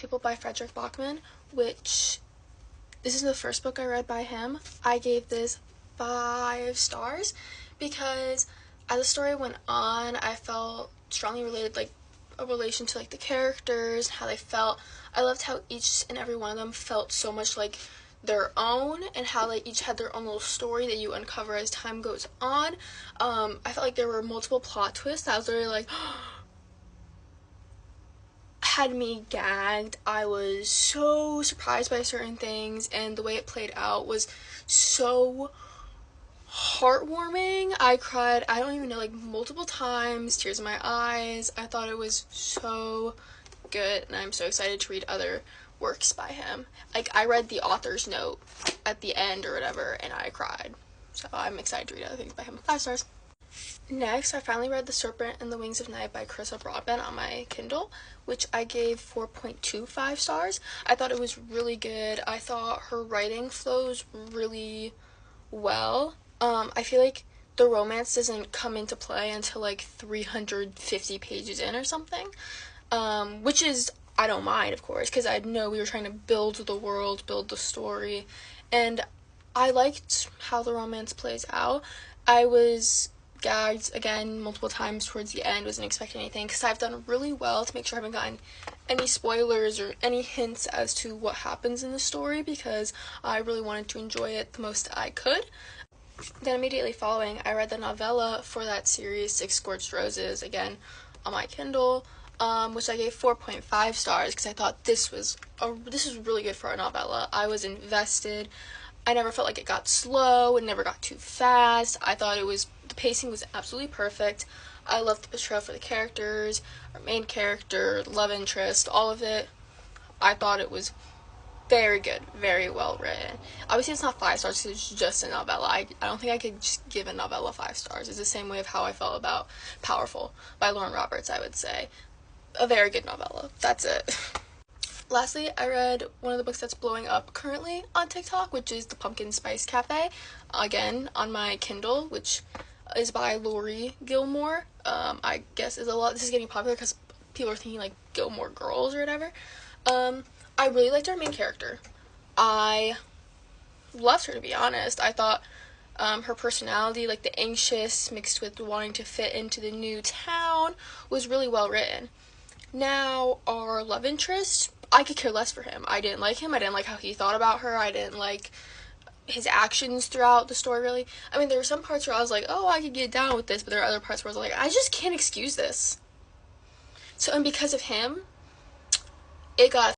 People by Frederick Bachman, which this is the first book I read by him. I gave this 5 stars because as the story went on, I felt strongly related, like a relation to like the characters, how they felt. I loved how each and every one of them felt so much like their own, and how they each had their own little story that you uncover as time goes on. I felt like there were multiple plot twists. I was literally like had me gagged. I was so surprised by certain things, and the way it played out was so heartwarming. I cried, I don't even know, like multiple times, tears in my eyes. I thought it was so good, and I'm so excited to read other works by him. Like, I read the author's note at the end or whatever, and I cried. So I'm excited to read other things by him. 5 stars. Next, I finally read The Serpent and the Wings of Night by Carissa Broadbent on my Kindle, which I gave 4.25 stars. I thought it was really good. I thought her writing flows really well. I feel like the romance doesn't come into play until like 350 pages in or something, which is, I don't mind, of course, because I know we were trying to build the world, build the story, and I liked how the romance plays out. I was gagged again multiple times towards the end, wasn't expecting anything, because I've done really well to make sure I haven't gotten any spoilers or any hints as to what happens in the story, because I really wanted to enjoy it the most I could. Then immediately following, I read the novella for that series, Six Scorched Roses, again on my Kindle, which I gave 4.5 stars because I thought this was really good for a novella. I was invested. I never felt like it got slow. It never got too fast. I thought the pacing was absolutely perfect. I loved the portrayal for the characters, our main character, love interest, all of it. I thought it was very good, very well written. Obviously, it's not 5 stars because it's just a novella. I don't think I could just give a novella 5 stars. It's the same way of how I felt about Powerful by Lauren Roberts, I would say. A very good novella. That's it. Lastly, I read one of the books that's blowing up currently on TikTok, which is The Pumpkin Spice Cafe, again on my Kindle, which is by Lori Gilmore. I guess this is getting popular because people are thinking like Gilmore Girls or whatever. I really liked our main character. I loved her, to be honest. I thought her personality, like the anxious mixed with wanting to fit into the new town, was really well written. Now, our love interest, I could care less for him. I didn't like him. I didn't like how he thought about her. I didn't like his actions throughout the story, really. I mean, there were some parts where I was like, oh, I could get down with this, but there are other parts where I was like, I just can't excuse this. So, and because of him, it got